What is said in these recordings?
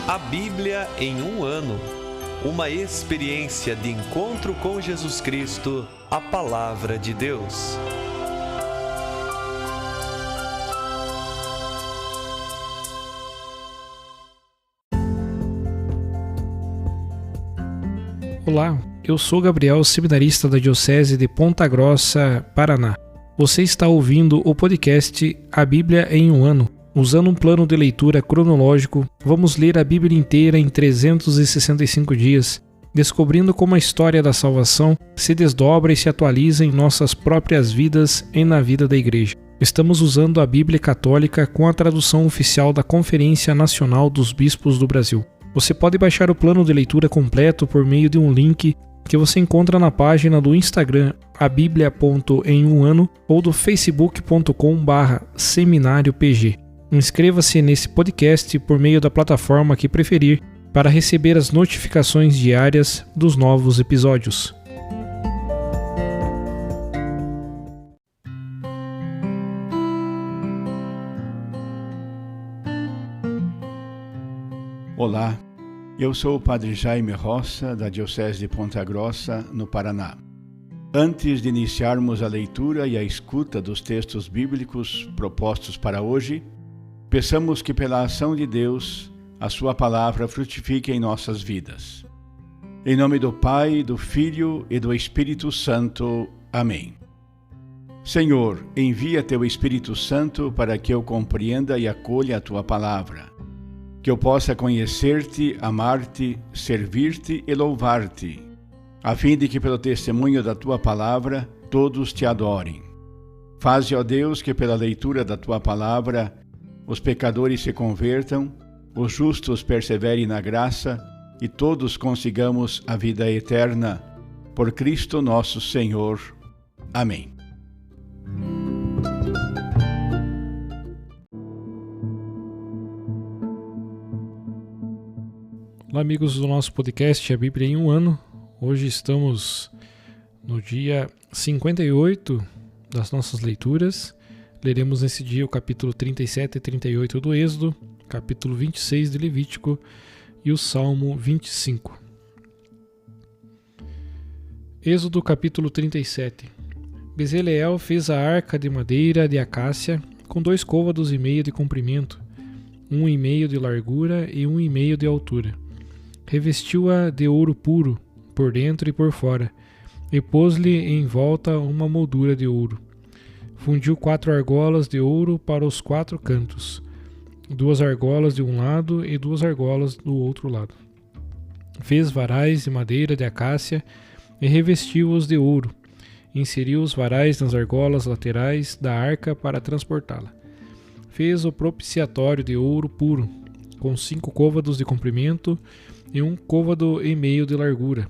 A Bíblia em um ano. Uma experiência de encontro com Jesus Cristo, a Palavra de Deus. Olá, eu sou Gabriel, seminarista da Diocese de Ponta Grossa, Paraná. Você está ouvindo o podcast A Bíblia em um ano. Usando um plano de leitura cronológico, vamos ler a Bíblia inteira em 365 dias, descobrindo como a história da salvação se desdobra e se atualiza em nossas próprias vidas e na vida da Igreja. Estamos usando a Bíblia Católica com a tradução oficial da Conferência Nacional dos Bispos do Brasil. Você pode baixar o plano de leitura completo por meio de um link que você encontra na página do Instagram abiblia.emumano ou do facebook.com/seminariopg. Inscreva-se nesse podcast por meio da plataforma que preferir para receber as notificações diárias dos novos episódios. Olá, eu sou o Padre Jaime Roça, da Diocese de Ponta Grossa, no Paraná. Antes de iniciarmos a leitura e a escuta dos textos bíblicos propostos para hoje, peçamos que pela ação de Deus, a sua palavra frutifique em nossas vidas. Em nome do Pai, do Filho e do Espírito Santo. Amém. Senhor, envia teu Espírito Santo para que eu compreenda e acolha a tua palavra, que eu possa conhecer-te, amar-te, servir-te e louvar-te, a fim de que pelo testemunho da tua palavra todos te adorem. Faze, ó Deus, que pela leitura da tua palavra os pecadores se convertam, os justos perseverem na graça e todos consigamos a vida eterna. Por Cristo nosso Senhor. Amém. Olá, amigos do nosso podcast A Bíblia em um ano. Hoje estamos no dia 58 das nossas leituras. Leremos nesse dia o capítulo 37 e 38 do Êxodo, capítulo 26 de Levítico e o Salmo 25. Êxodo capítulo 37. Bezaleel fez a arca de madeira de acácia com 2,5 côvados de comprimento, 1,5 de largura e 1,5 de altura. Revestiu-a de ouro puro, por dentro e por fora, e pôs-lhe em volta uma moldura de ouro. Fundiu 4 argolas de ouro para os 4 cantos, 2 argolas de um lado e 2 argolas do outro lado. Fez varais de madeira de acácia e revestiu-os de ouro. Inseriu os varais nas argolas laterais da arca para transportá-la. Fez o propiciatório de ouro puro, com 5 côvados de comprimento e 1,5 côvado de largura.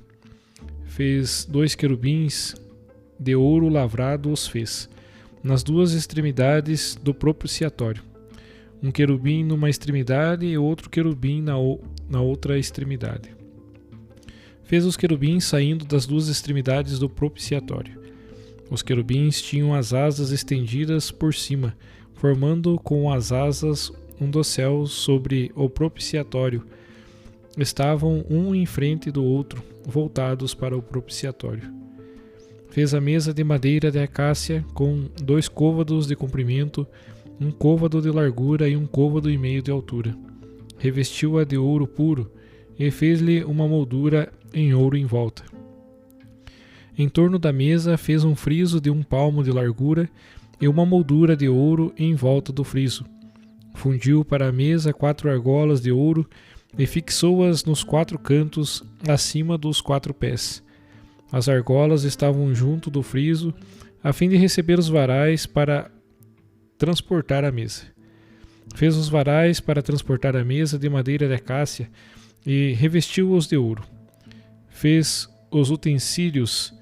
Fez 2 querubins de ouro lavrado os fez, nas 2 extremidades do propiciatório, um querubim numa extremidade e outro querubim na outra extremidade. Fez os querubins saindo das 2 extremidades do propiciatório. Os querubins tinham as asas estendidas por cima, formando com as asas um dossel sobre o propiciatório. Estavam um em frente do outro, voltados para o propiciatório. Fez a mesa de madeira de acácia com 2 côvados de comprimento, 1 côvado de largura e 1,5 côvado de altura. Revestiu-a de ouro puro e fez-lhe uma moldura em ouro em volta. Em torno da mesa fez um friso de 1 palmo de largura e uma moldura de ouro em volta do friso. Fundiu para a mesa 4 argolas de ouro e fixou-as nos 4 cantos, acima dos 4 pés. As argolas estavam junto do friso, a fim de receber os varais para transportar a mesa. Fez os varais para transportar a mesa de madeira de acácia e revestiu-os de ouro. Fez os utensílios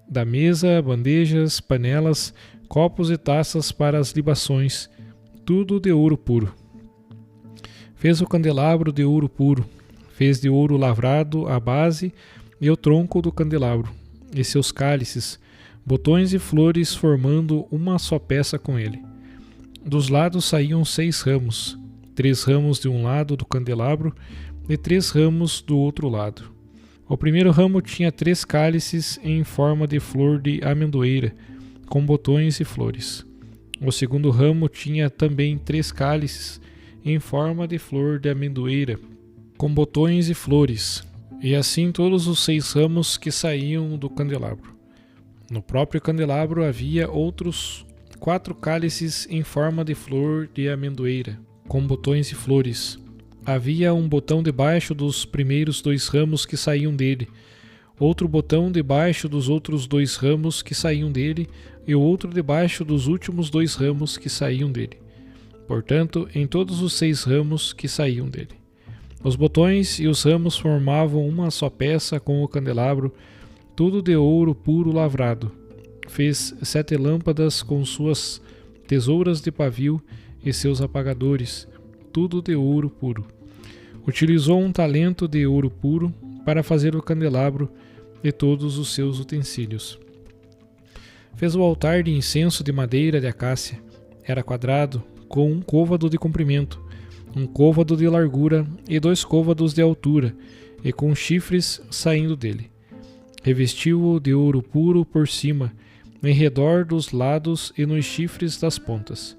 da mesa, bandejas, panelas, copos e taças para as libações, tudo de ouro puro. Fez o candelabro de ouro puro. Fez de ouro lavrado a base e o tronco do candelabro, e seus cálices, botões e flores formando uma só peça com ele. Dos lados saíam 6 ramos, 3 ramos de um lado do candelabro e 3 ramos do outro lado. O primeiro ramo tinha 3 cálices em forma de flor de amendoeira, com botões e flores. O segundo ramo tinha também 3 cálices em forma de flor de amendoeira, com botões e flores, e assim todos os 6 ramos que saíam do candelabro. No próprio candelabro havia outros 4 cálices em forma de flor de amendoeira, com botões e flores. Havia um botão debaixo dos primeiros 2 ramos que saíam dele, outro botão debaixo dos outros 2 ramos que saíam dele, e outro debaixo dos últimos 2 ramos que saíam dele. Portanto, em todos os 6 ramos que saíam dele. Os botões e os ramos formavam uma só peça com o candelabro, tudo de ouro puro lavrado. Fez 7 lâmpadas com suas tesouras de pavio e seus apagadores, tudo de ouro puro. Utilizou um talento de ouro puro para fazer o candelabro e todos os seus utensílios. Fez o altar de incenso de madeira de acácia. Era quadrado, com 1 côvado de comprimento, 1 côvado de largura e 2 côvados de altura, e com chifres saindo dele. Revestiu-o de ouro puro por cima, em redor dos lados e nos chifres das pontas.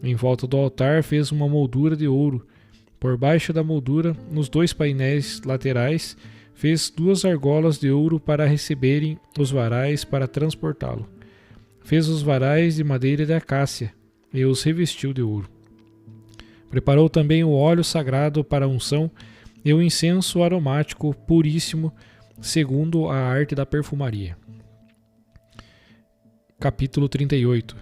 Em volta do altar fez uma moldura de ouro. Por baixo da moldura, nos 2 painéis laterais, fez 2 argolas de ouro para receberem os varais para transportá-lo. Fez os varais de madeira de acácia e os revestiu de ouro. Preparou também o óleo sagrado para a unção e o incenso aromático puríssimo, segundo a arte da perfumaria. Capítulo 38.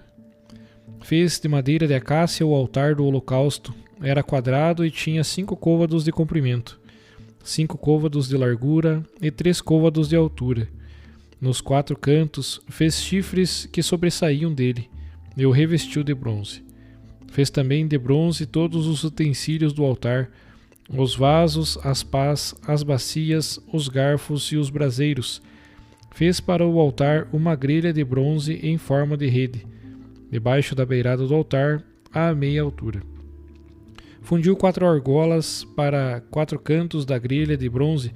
Fez de madeira de acácia o altar do holocausto. Era quadrado e tinha 5 côvados de comprimento, 5 côvados de largura e 3 côvados de altura. Nos 4 cantos fez chifres que sobressaíam dele, e o revestiu de bronze. Fez também de bronze todos os utensílios do altar, os vasos, as pás, as bacias, os garfos e os braseiros. Fez para o altar uma grelha de bronze em forma de rede, debaixo da beirada do altar, à meia altura. Fundiu 4 argolas para 4 cantos da grelha de bronze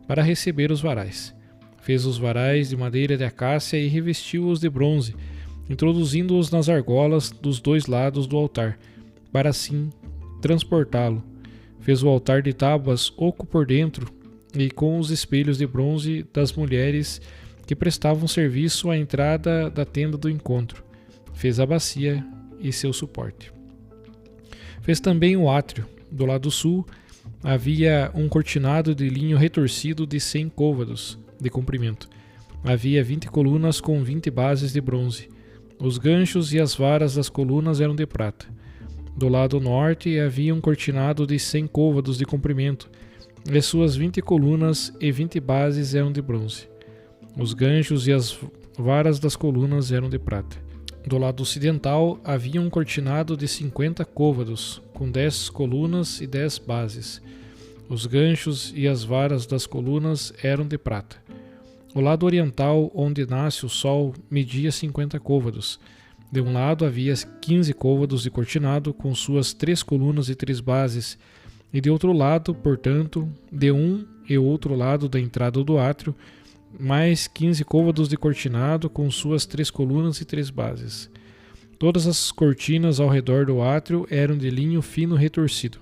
para receber os varais. Fez os varais de madeira de acácia e revestiu-os de bronze, introduzindo-os nas argolas dos 2 lados do altar, para assim transportá-lo. Fez o altar de tábuas oco por dentro e com os espelhos de bronze das mulheres que prestavam serviço à entrada da tenda do encontro. Fez a bacia e seu suporte. Fez também o átrio. Do lado sul havia um cortinado de linho retorcido de 100 côvados de comprimento. Havia 20 colunas com 20 bases de bronze. Os ganchos e as varas das colunas eram de prata. Do lado norte havia um cortinado de 100 côvados de comprimento, e suas 20 colunas e 20 bases eram de bronze. Os ganchos e as varas das colunas eram de prata. Do lado ocidental havia um cortinado de 50 côvados, com 10 colunas e 10 bases. Os ganchos e as varas das colunas eram de prata. O lado oriental, onde nasce o sol, media 50 côvados. De um lado havia 15 côvados de cortinado, com suas 3 colunas e 3 bases, e de outro lado, portanto, de um e outro lado da entrada do átrio, mais 15 côvados de cortinado, com suas 3 colunas e 3 bases. Todas as cortinas ao redor do átrio eram de linho fino retorcido.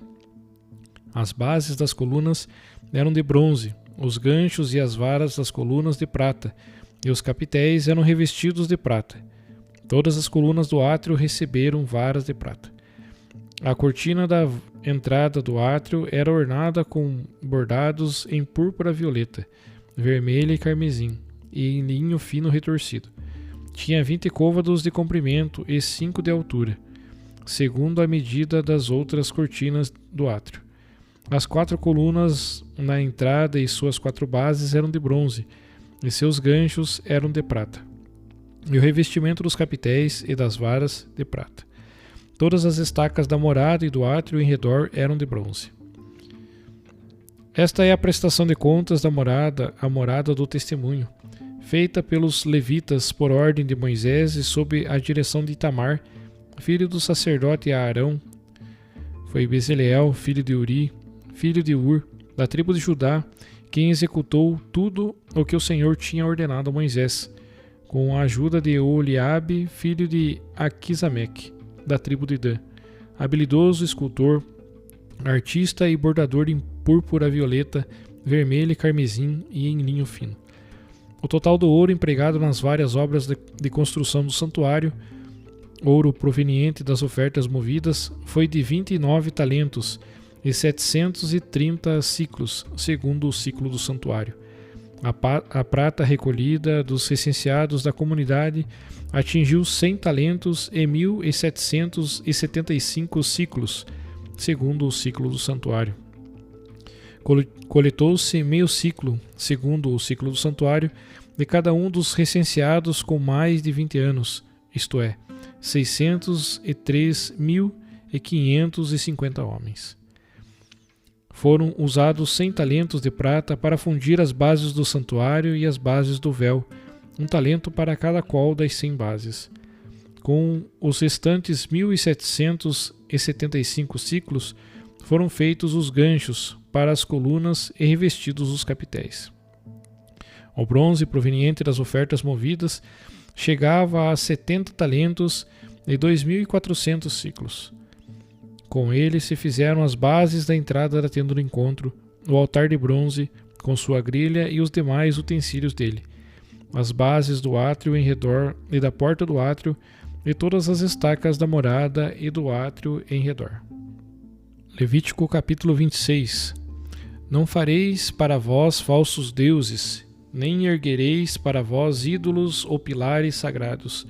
As bases das colunas eram de bronze, os ganchos e as varas das colunas de prata, e os capitéis eram revestidos de prata. Todas as colunas do átrio receberam varas de prata. A cortina da entrada do átrio era ornada com bordados em púrpura violeta, vermelha e carmesim, e em linho fino retorcido. Tinha 20 côvados de comprimento e 5 de altura, segundo a medida das outras cortinas do átrio. As 4 colunas na entrada e suas 4 bases eram de bronze, e seus ganchos eram de prata, e o revestimento dos capitéis e das varas de prata. Todas as estacas da morada e do átrio em redor eram de bronze. Esta é a prestação de contas da morada, a morada do testemunho, feita pelos levitas por ordem de Moisés e sob a direção de Itamar, filho do sacerdote Aarão. Foi Bezaleel, filho de Uri, filho de Ur, da tribo de Judá, quem executou tudo o que o Senhor tinha ordenado a Moisés, com a ajuda de Oliabe, filho de Aquisameque, da tribo de Dan, habilidoso escultor, artista e bordador em púrpura violeta, vermelho e carmesim e em linho fino. O total do ouro empregado nas várias obras de construção do santuário, ouro proveniente das ofertas movidas, foi de 29 talentos e 730 ciclos, segundo o ciclo do santuário. A prata recolhida dos recenseados da comunidade atingiu 100 talentos e 1.775 ciclos, segundo o ciclo do santuário. Coletou-se meio ciclo, segundo o ciclo do santuário, de cada um dos recenseados com mais de 20 anos, isto é, 603.550 homens. Foram usados 100 talentos de prata para fundir as bases do santuário e as bases do véu, um talento para cada qual das 100 bases. Com os restantes 1.775 ciclos, foram feitos os ganchos para as colunas e revestidos os capitéis. O bronze proveniente das ofertas movidas chegava a 70 talentos e 2.400 ciclos. Com ele se fizeram as bases da entrada da tenda do encontro, o altar de bronze, com sua grelha e os demais utensílios dele, as bases do átrio em redor e da porta do átrio, e todas as estacas da morada e do átrio em redor. Levítico capítulo 26. Não fareis para vós falsos deuses, nem erguereis para vós ídolos ou pilares sagrados,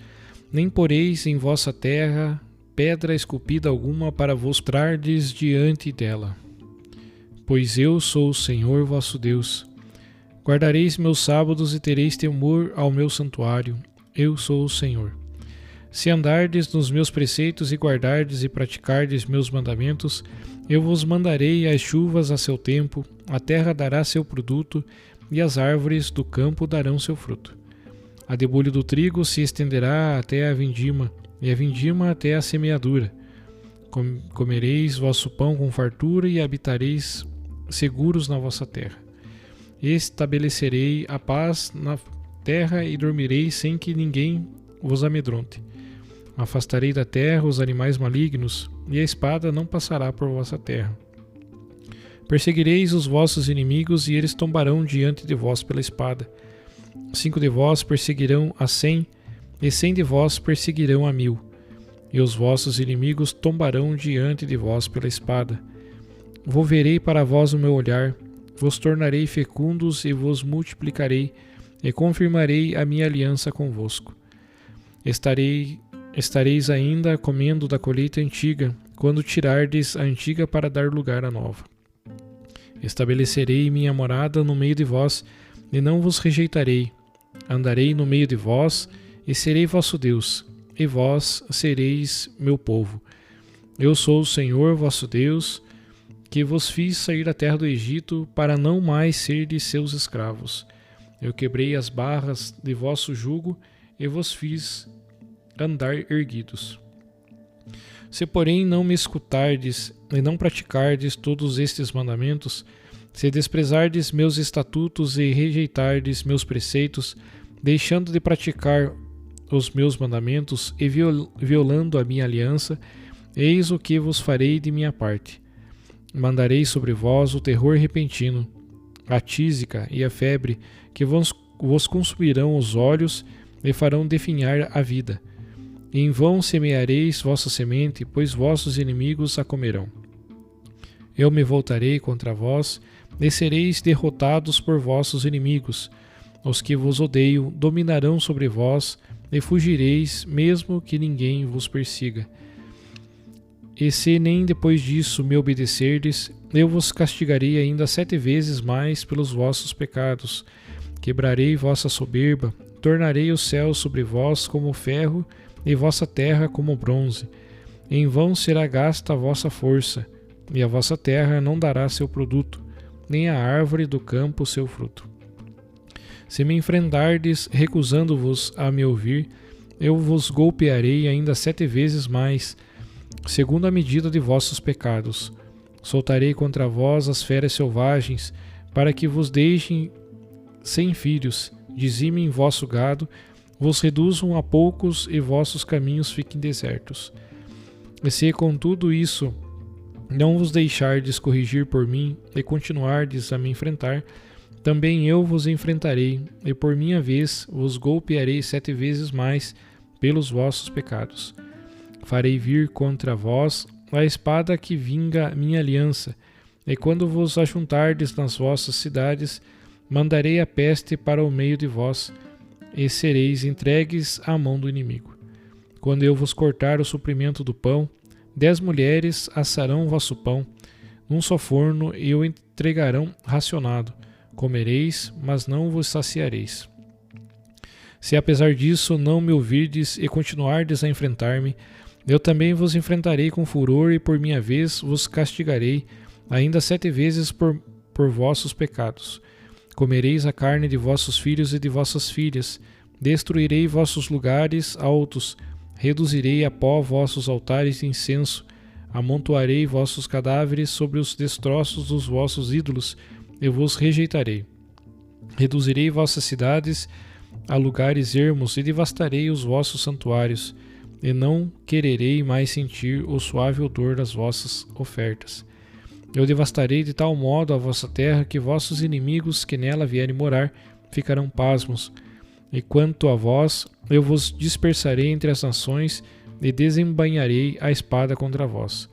nem poreis em vossa terra pedra esculpida alguma para vos trardes diante dela. Pois eu sou o Senhor vosso Deus. Guardareis meus sábados e tereis temor ao meu santuário. Eu sou o Senhor. Se andardes nos meus preceitos e guardardes e praticardes meus mandamentos, eu vos mandarei as chuvas a seu tempo, a terra dará seu produto, e as árvores do campo darão seu fruto. A debulha do trigo se estenderá até a vindima, e a vindima até a semeadura. Comereis vosso pão com fartura e habitareis seguros na vossa terra. Estabelecerei a paz na terra e dormireis sem que ninguém vos amedronte. Afastarei da terra os animais malignos, e a espada não passará por vossa terra. Perseguireis os vossos inimigos, e eles tombarão diante de vós pela espada. 5 de vós perseguirão a 100, e 100 de vós perseguirão a 1000. E os vossos inimigos tombarão diante de vós pela espada. Volverei para vós o meu olhar, vos tornarei fecundos e vos multiplicarei, e confirmarei a minha aliança convosco. Estareis ainda comendo da colheita antiga, quando tirardes a antiga para dar lugar à nova. Estabelecerei minha morada no meio de vós, e não vos rejeitarei. Andarei no meio de vós, e serei vosso Deus, e vós sereis meu povo. Eu sou o Senhor vosso Deus, que vos fiz sair da terra do Egito, para não mais serdes seus escravos. Eu quebrei as barras de vosso jugo, e vos fiz andar erguidos. Se porém não me escutardes e não praticardes todos estes mandamentos, se desprezardes meus estatutos e rejeitardes meus preceitos, deixando de praticar os meus mandamentos e violando a minha aliança, eis o que vos farei de minha parte. Mandarei sobre vós o terror repentino, a tísica e a febre, que vos consumirão os olhos e farão definhar a vida. Em vão semeareis vossa semente, pois vossos inimigos a comerão. Eu me voltarei contra vós, e sereis derrotados por vossos inimigos. Os que vos odeiam dominarão sobre vós, e fugireis, mesmo que ninguém vos persiga. E se nem depois disso me obedecerdes, eu vos castigarei ainda 7 vezes mais pelos vossos pecados. Quebrarei vossa soberba, tornarei os céus sobre vós como ferro, e vossa terra como bronze. Em vão será gasta a vossa força, e a vossa terra não dará seu produto, nem a árvore do campo seu fruto. Se me enfrentardes, recusando-vos a me ouvir, eu vos golpearei ainda 7 vezes mais, segundo a medida de vossos pecados. Soltarei contra vós as feras selvagens, para que vos deixem sem filhos, dizimem vosso gado, vos reduzam a poucos e vossos caminhos fiquem desertos. E se com tudo isso não vos deixardes corrigir por mim e continuardes a me enfrentar, também eu vos enfrentarei, e por minha vez vos golpearei 7 vezes mais pelos vossos pecados. Farei vir contra vós a espada que vinga minha aliança, e quando vos ajuntardes nas vossas cidades, mandarei a peste para o meio de vós, e sereis entregues à mão do inimigo. Quando eu vos cortar o suprimento do pão, 10 mulheres assarão vosso pão, num só forno e o entregarão racionado. Comereis, mas não vos saciareis. Se apesar disso não me ouvirdes e continuardes a enfrentar-me, eu também vos enfrentarei com furor e por minha vez vos castigarei, ainda 7 vezes por vossos pecados. Comereis a carne de vossos filhos e de vossas filhas, destruirei vossos lugares altos, reduzirei a pó vossos altares de incenso, amontoarei vossos cadáveres sobre os destroços dos vossos ídolos, e vos rejeitarei. Reduzirei vossas cidades a lugares ermos e devastarei os vossos santuários, e não quererei mais sentir o suave odor das vossas ofertas. Eu devastarei de tal modo a vossa terra que vossos inimigos que nela vierem morar ficarão pasmos. E quanto a vós, eu vos dispersarei entre as nações e desembainharei a espada contra vós.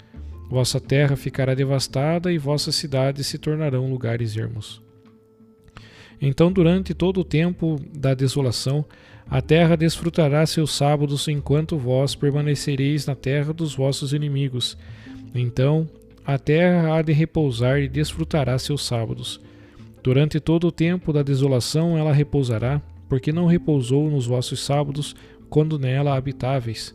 Vossa terra ficará devastada e vossas cidades se tornarão lugares ermos. Então, durante todo o tempo da desolação, a terra desfrutará seus sábados enquanto vós permanecereis na terra dos vossos inimigos. Então, a terra há de repousar e desfrutará seus sábados. Durante todo o tempo da desolação ela repousará, porque não repousou nos vossos sábados quando nela habitáveis.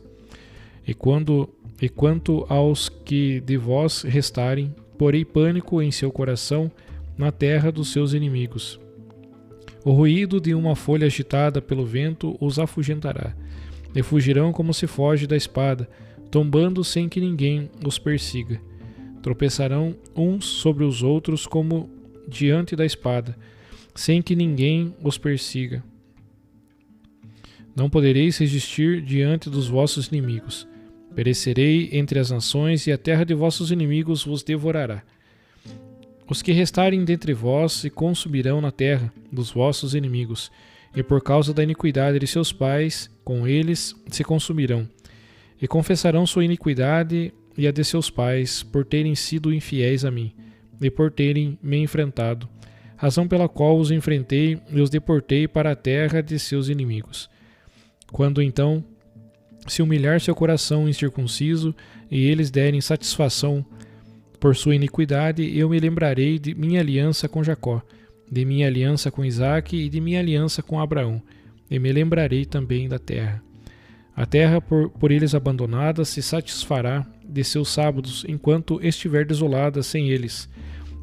E quanto aos que de vós restarem, porei pânico em seu coração na terra dos seus inimigos. O ruído de uma folha agitada pelo vento os afugentará, e fugirão como se foge da espada, tombando sem que ninguém os persiga. Tropeçarão uns sobre os outros como diante da espada, sem que ninguém os persiga. Não podereis resistir diante dos vossos inimigos. Perecerei entre as nações, e a terra de vossos inimigos vos devorará. Os que restarem dentre vós se consumirão na terra dos vossos inimigos, e por causa da iniquidade de seus pais, com eles se consumirão. E confessarão sua iniquidade e a de seus pais, por terem sido infiéis a mim, e por terem me enfrentado, razão pela qual os enfrentei e os deportei para a terra de seus inimigos. Quando então se humilhar seu coração incircunciso, e eles derem satisfação por sua iniquidade, eu me lembrarei de minha aliança com Jacó, de minha aliança com Isaque e de minha aliança com Abraão, e me lembrarei também da terra. A terra por eles abandonada se satisfará de seus sábados enquanto estiver desolada sem eles,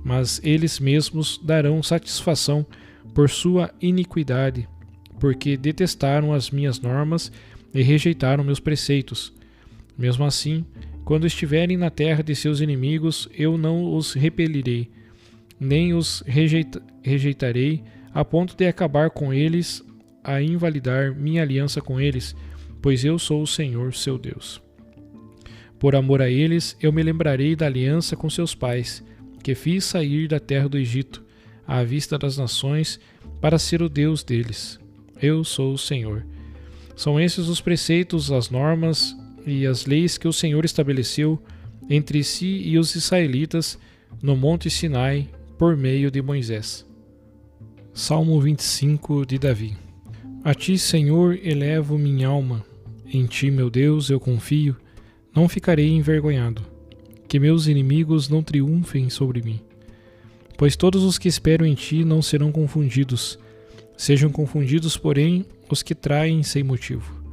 mas eles mesmos darão satisfação por sua iniquidade, porque detestaram as minhas normas e rejeitaram meus preceitos. Mesmo assim, quando estiverem na terra de seus inimigos, eu não os repelirei, nem os rejeitarei, a ponto de acabar com eles, a invalidar minha aliança com eles, pois eu sou o Senhor, seu Deus. Por amor a eles, eu me lembrarei da aliança com seus pais, que fiz sair da terra do Egito, à vista das nações, para ser o Deus deles. Eu sou o Senhor. São esses os preceitos, as normas e as leis que o Senhor estabeleceu entre si e os israelitas no monte Sinai por meio de Moisés. Salmo 25 de Davi. A ti, Senhor, elevo minha alma. Em ti, meu Deus, eu confio. Não ficarei envergonhado. Que meus inimigos não triunfem sobre mim. Pois todos os que esperam em ti não serão confundidos. Sejam confundidos, porém, os que traem sem motivo.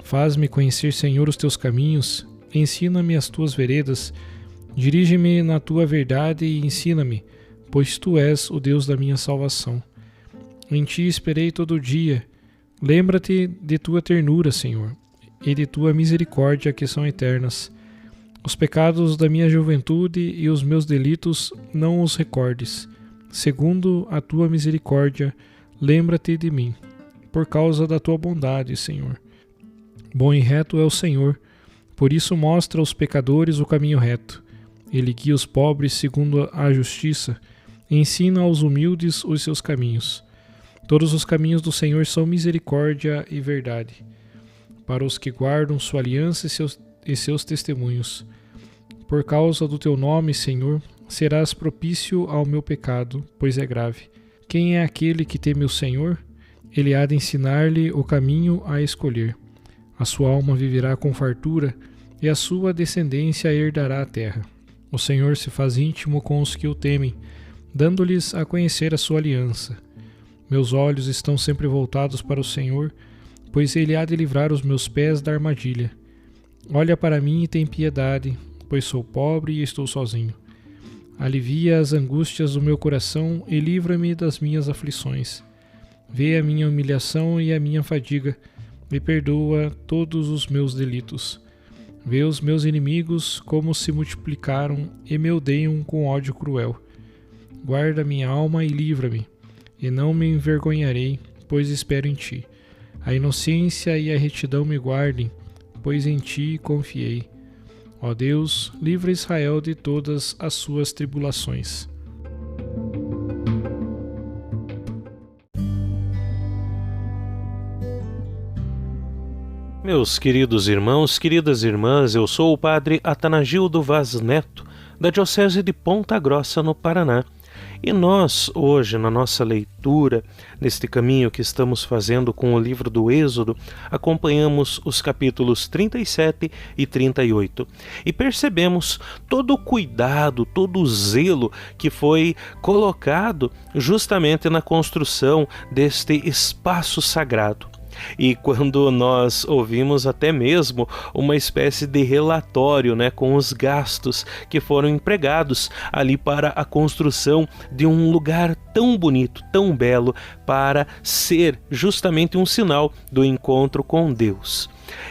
Faz-me conhecer, Senhor, os teus caminhos, ensina-me as tuas veredas, dirige-me na tua verdade e ensina-me, pois tu és o Deus da minha salvação. Em ti esperei todo o dia. Lembra-te de tua ternura, Senhor, e de tua misericórdia que são eternas. Os pecados da minha juventude e os meus delitos não os recordes. Segundo a tua misericórdia, lembra-te de mim, por causa da tua bondade, Senhor. Bom e reto é o Senhor, por isso mostra aos pecadores o caminho reto. Ele guia os pobres segundo a justiça, e ensina aos humildes os seus caminhos. Todos os caminhos do Senhor são misericórdia e verdade, para os que guardam sua aliança e seus testemunhos. Por causa do teu nome, Senhor, serás propício ao meu pecado, pois é grave. Quem é aquele que teme o Senhor? Ele há de ensinar-lhe o caminho a escolher. A sua alma viverá com fartura, e a sua descendência herdará a terra. O Senhor se faz íntimo com os que o temem, dando-lhes a conhecer a sua aliança. Meus olhos estão sempre voltados para o Senhor, pois ele há de livrar os meus pés da armadilha. Olha para mim e tem piedade, pois sou pobre e estou sozinho. Alivia as angústias do meu coração e livra-me das minhas aflições. Vê a minha humilhação e a minha fadiga, e perdoa todos os meus delitos. Vê os meus inimigos como se multiplicaram e me odeiam com ódio cruel. Guarda minha alma e livra-me, e não me envergonharei, pois espero em ti. A inocência e a retidão me guardem, pois em ti confiei. Ó Deus, livra Israel de todas as suas tribulações. Meus queridos irmãos, queridas irmãs, eu sou o Padre Atanagildo Vaz Neto, da Diocese de Ponta Grossa, no Paraná. E nós, hoje, na nossa leitura, neste caminho que estamos fazendo com o livro do Êxodo, acompanhamos os capítulos 37 e 38 e percebemos todo o cuidado, todo o zelo que foi colocado justamente na construção deste espaço sagrado. E quando nós ouvimos até mesmo uma espécie de relatório, com os gastos que foram empregados ali para a construção de um lugar tão bonito, tão belo, para ser justamente um sinal do encontro com Deus.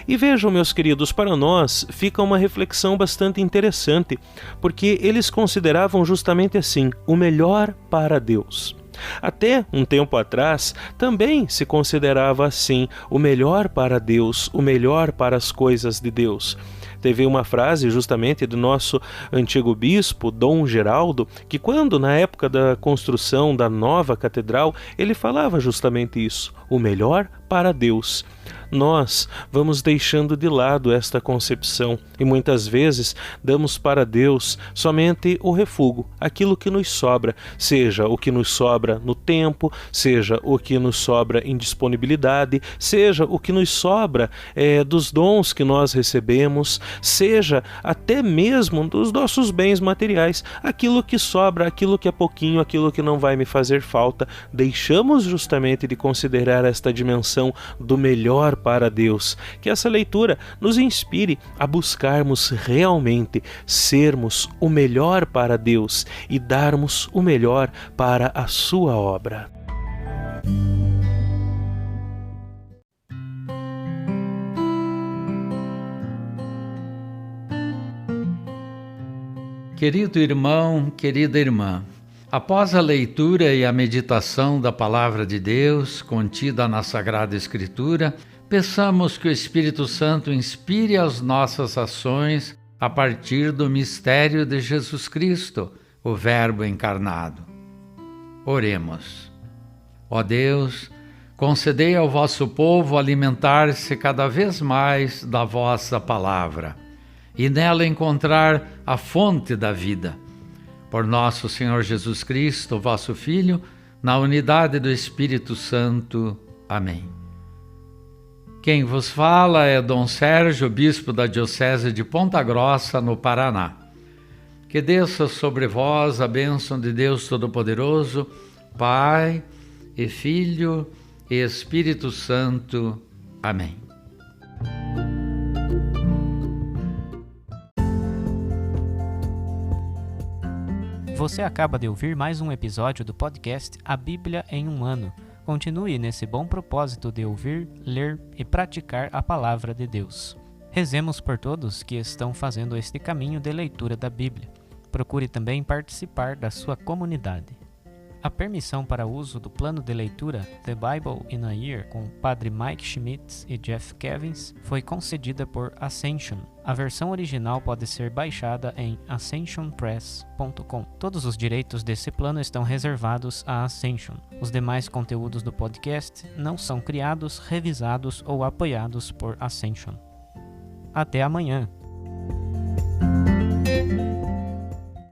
E vejam, meus queridos, para nós fica uma reflexão bastante interessante, porque eles consideravam justamente assim, o melhor para Deus. Até um tempo atrás, também se considerava assim, o melhor para Deus, o melhor para as coisas de Deus. Teve uma frase justamente do nosso antigo bispo, Dom Geraldo, que quando, na época da construção da nova catedral, ele falava justamente isso, o melhor para Deus. Nós vamos deixando de lado esta concepção e muitas vezes damos para Deus somente o refúgio, aquilo que nos sobra, seja o que nos sobra no tempo, seja o que nos sobra em disponibilidade, seja o que nos sobra dos dons que nós recebemos, seja até mesmo dos nossos bens materiais, aquilo que sobra, aquilo que é pouquinho, aquilo que não vai me fazer falta. Deixamos justamente de considerar esta dimensão do melhor para Deus. Que essa leitura nos inspire a buscarmos realmente sermos o melhor para Deus e darmos o melhor para a sua obra. Querido irmão, querida irmã, após a leitura e a meditação da Palavra de Deus contida na Sagrada Escritura, peçamos que o Espírito Santo inspire as nossas ações a partir do mistério de Jesus Cristo, o Verbo encarnado. Oremos. Ó Deus, concedei ao vosso povo alimentar-se cada vez mais da vossa palavra e nela encontrar a fonte da vida. Por nosso Senhor Jesus Cristo, vosso Filho, na unidade do Espírito Santo. Amém. Quem vos fala é Dom Sérgio, bispo da Diocese de Ponta Grossa, no Paraná. Que desça sobre vós a bênção de Deus Todo-Poderoso, Pai e Filho e Espírito Santo. Amém. Você acaba de ouvir mais um episódio do podcast A Bíblia em um Ano. Continue nesse bom propósito de ouvir, ler e praticar a Palavra de Deus. Rezemos por todos que estão fazendo este caminho de leitura da Bíblia. Procure também participar da sua comunidade. A permissão para uso do plano de leitura The Bible in a Year com o Padre Mike Schmitz e Jeff Kevins foi concedida por Ascension. A versão original pode ser baixada em ascensionpress.com. Todos os direitos desse plano estão reservados à Ascension. Os demais conteúdos do podcast não são criados, revisados ou apoiados por Ascension. Até amanhã!